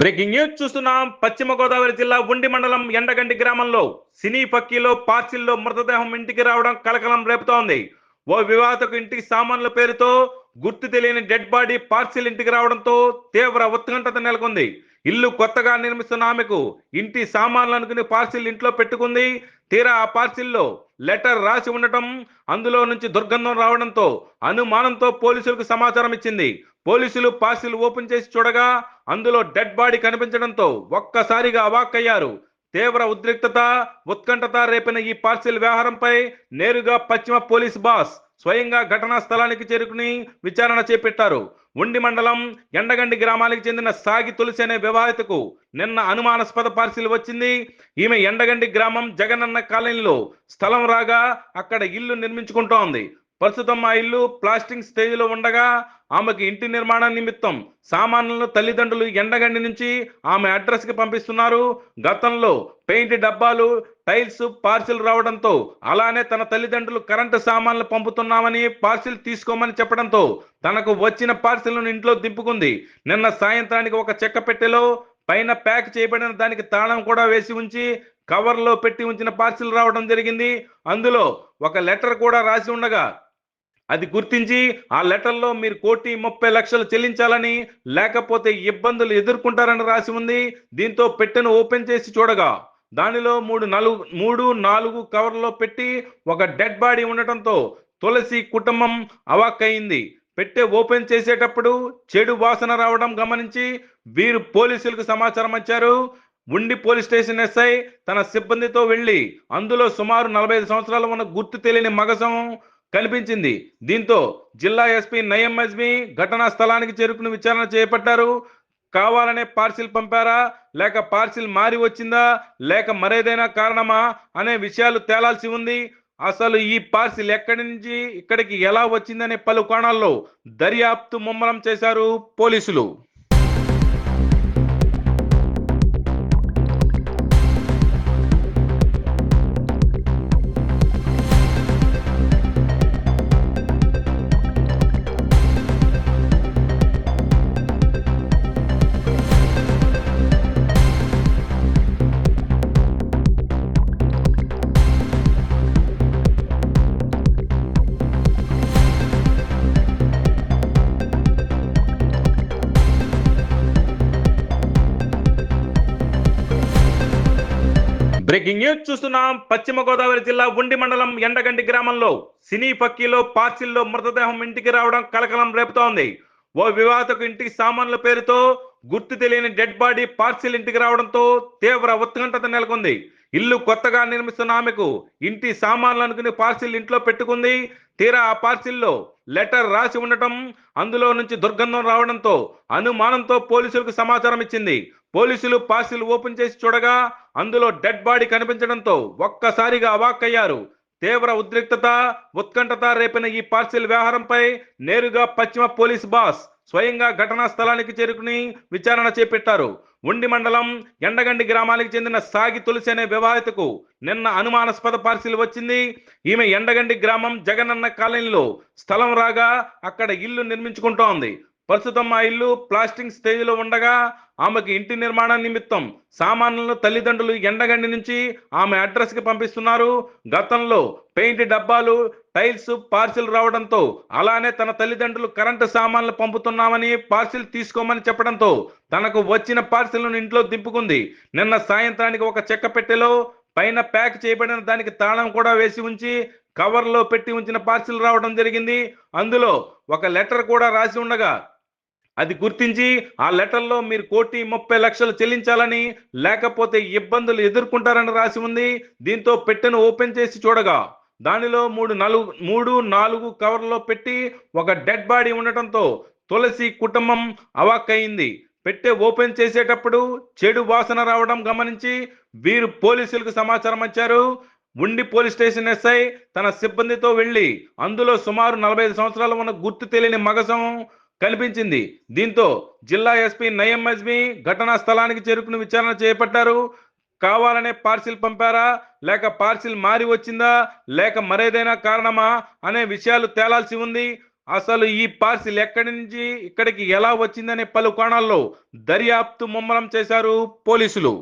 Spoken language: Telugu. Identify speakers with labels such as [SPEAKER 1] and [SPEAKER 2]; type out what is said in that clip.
[SPEAKER 1] బ్రేకింగ్ న్యూస్ చూస్తున్నాం. పశ్చిమ గోదావరి జిల్లా ఉండి మండలం ఎండగంటి గ్రామంలో సినీ పక్కీలో పార్సిల్లో మృతదేహం ఇంటికి రావడం కలకలం రేపుతోంది. ఓ వివాహతకు ఇంటికి సామాన్ల పేరుతో గుర్తు తెలియని డెడ్ బాడీ పార్సిల్ ఇంటికి రావడంతో తీవ్ర ఉత్కంఠత నెలకొంది. ఇల్లు కొత్తగా నిర్మిస్తున్న ఆమెకు ఇంటి సామాన్లు అనుకుని పార్సిల్ ఇంట్లో పెట్టుకుంది. తీరా ఆ పార్సిల్లో లెటర్ రాసి ఉండటం, అందులో నుంచి దుర్గంధం రావడంతో అనుమానంతో పోలీసులకు సమాచారం ఇచ్చింది. పోలీసులు పార్సిల్ ఓపెన్ చేసి చూడగా అందులో డెడ్ బాడీ కనిపించడంతో ఒక్కసారిగా అవాక్కయ్యారు. తీవ్ర ఉత్కంఠత రేపిన ఈ పార్సిల్ వ్యవహారంపై నేరుగా పశ్చిమ పోలీస్ బాస్ స్వయంగా ఘటనా స్థలానికి చేరుకుని విచారణ చేపట్టారు. ఉండి మండలం ఎండగండి గ్రామానికి చెందిన సాగి తులసి అనే వివాహితకు నిన్న అనుమానాస్పద పార్సిల్ వచ్చింది. ఈమె ఎండగండి గ్రామం జగనన్న కాలనీలో స్థలం రాగా అక్కడ ఇల్లు నిర్మించుకుంటోంది. ప్రస్తుతం ఆ ఇల్లు ప్లాస్టింగ్ స్టేజ్లో ఉండగా ఆమెకు ఇంటి నిర్మాణం నిమిత్తం సామాన్లను తల్లిదండ్రులు ఎండగండి నుంచి ఆమె అడ్రస్కి పంపిస్తున్నారు. గతంలో పెయింట్ డబ్బాలు, టైల్స్ పార్సిల్ రావడంతో అలానే తన తల్లిదండ్రులు కరెంటు సామాన్లు పంపుతున్నామని పార్సిల్ తీసుకోమని చెప్పడంతో తనకు వచ్చిన పార్సిల్ను ఇంట్లో దింపుకుంది. నిన్న సాయంత్రానికి ఒక చెక్క పెట్టెలో పైన ప్యాక్ చేయబడిన దానికి తాళం కూడా వేసి ఉంచి కవర్లో పెట్టి ఉంచిన పార్సిల్ రావడం జరిగింది. అందులో ఒక లెటర్ కూడా రాసి ఉండగా అది గుర్తించి ఆ లెటర్లో మీరు 1,30,00,000 చెల్లించాలని, లేకపోతే ఇబ్బందులు ఎదుర్కొంటారని రాసి ఉంది. దీంతో పెట్టెను ఓపెన్ చేసి చూడగా దానిలో 3-4 కవర్లో పెట్టి ఒక డెడ్ బాడీ ఉండటంతో తులసి కుటుంబం అవాక్కయింది. పెట్టె ఓపెన్ చేసేటప్పుడు చెడు వాసన రావడం గమనించి వీరు పోలీసులకు సమాచారం ఇచ్చారు. ఉండి పోలీస్ స్టేషన్ ఎస్ఐ తన సిబ్బందితో వెళ్లి అందులో సుమారు 45 సంవత్సరాలు ఉన్న గుర్తు తెలియని మగసం కనిపించింది. దీంతో జిల్లా ఎస్పీ నయం అజ్మీ ఘటనా స్థలానికి చేరుకుని విచారణ చేపట్టారు. కావాలనే పార్సిల్ పంపారా, లేక పార్సిల్ మారి వచ్చిందా, లేక మరేదైనా కారణమా అనే విషయాలు తేలాల్సి ఉంది. అసలు ఈ పార్సిల్ ఎక్కడి నుంచి ఇక్కడికి ఎలా వచ్చిందనే పలు కోణాల్లో దర్యాప్తు ముమ్మరం చేశారు పోలీసులు. బ్రేకింగ్ న్యూస్ చూస్తున్నాం. పశ్చిమ గోదావరి జిల్లా ఉండి మండలం ఎండగంటి గ్రామంలో సినీ పక్కీలో పార్సిల్లో మృతదేహం ఇంటికి రావడం కలకలం రేపుతోంది. ఓ వివాహతకు ఇంటికి సామాన్ల పేరుతో గుర్తు తెలియని డెడ్ బాడీ పార్సిల్ ఇంటికి రావడంతో తీవ్ర ఉత్కంఠత నెలకొంది. ఇల్లు కొత్తగా నిర్మిస్తున్న ఆమెకు ఇంటి సామాన్లు అనుకుని పార్సిల్ ఇంట్లో పెట్టుకుంది. తీరా ఆ పార్సిల్లో లెటర్ రాసి ఉండటం, అందులో నుంచి దుర్గంధం రావడంతో అనుమానంతో పోలీసులకు సమాచారం ఇచ్చింది. పోలీసులు పార్సిల్ ఓపెన్ చేసి చూడగా అందులో డెడ్ బాడీ కనిపించడంతో ఒక్కసారిగా అవాక్కయ్యారు. తీవ్ర ఉత్కంఠత రేపిన ఈ పార్సిల్ వ్యవహారంపై నేరుగా పశ్చిమ పోలీస్ బాస్ స్వయంగా ఘటనా స్థలానికి చేరుకుని విచారణ చేపట్టారు. ఉండి మండలం ఎండగండి గ్రామానికి చెందిన సాగి తులసి అనే వివాహితకు నిన్న అనుమానాస్పద పార్సిల్ వచ్చింది. ఈమె ఎండగండి గ్రామం జగనన్న కాలనీలో స్థలం రాగా అక్కడ ఇల్లు నిర్మించుకుంటోంది. ప్రస్తుతం ఆ ఇల్లు ప్లాస్టింగ్ స్టేజ్లో ఉండగా ఆమెకు ఇంటి నిర్మాణం నిమిత్తం సామాన్లను తల్లిదండ్రులు ఎండగండి నుంచి ఆమె అడ్రస్కి పంపిస్తున్నారు. గతంలో పెయింట్ డబ్బాలు, టైల్స్ పార్సిల్ రావడంతో అలానే తన తల్లిదండ్రులు కరెంటు సామాన్లు పంపుతున్నామని పార్సిల్ తీసుకోమని చెప్పడంతో తనకు వచ్చిన పార్సిల్ను ఇంట్లో దింపుకుంది. నిన్న సాయంత్రానికి ఒక చెక్క పెట్టెలో పైన ప్యాక్ చేయబడిన దానికి తాళం కూడా వేసి ఉంచి కవర్లో పెట్టి ఉంచిన పార్సిల్ రావడం జరిగింది. అందులో ఒక లెటర్ కూడా రాసి ఉండగా అది గుర్తించి ఆ లెటర్లో మీరు 1,30,00,000 చెల్లించాలని, లేకపోతే ఇబ్బందులు ఎదుర్కొంటారని రాసి ఉంది. దీంతో పెట్టెను ఓపెన్ చేసి చూడగా దానిలో 3-4 కవర్లో పెట్టి ఒక డెడ్ బాడీ ఉండటంతో తులసి కుటుంబం అవాక్కయింది. పెట్టె ఓపెన్ చేసేటప్పుడు చెడు వాసన రావడం గమనించి వీరు పోలీసులకు సమాచారం ఇచ్చారు. ఉండి పోలీస్ స్టేషన్ ఎస్ఐ తన సిబ్బందితో వెళ్లి అందులో సుమారు 45 సంవత్సరాలు ఉన్న గుర్తు తెలియని మగసం కనిపించింది. దీంతో జిల్లా ఎస్పీ నయం అజ్మీ ఘటనా స్థలానికి చేరుకుని విచారణ చేపట్టారు. కావాలనే పార్సిల్ పంపారా, లేక పార్సిల్ మారి వచ్చిందా, లేక మరేదైనా కారణమా అనే విషయాలు తేలాల్సి ఉంది. అసలు ఈ పార్సిల్ ఎక్కడి నుంచి ఇక్కడికి ఎలా వచ్చిందనే పలు కోణాల్లో దర్యాప్తు ముమ్మరం చేశారు పోలీసులు.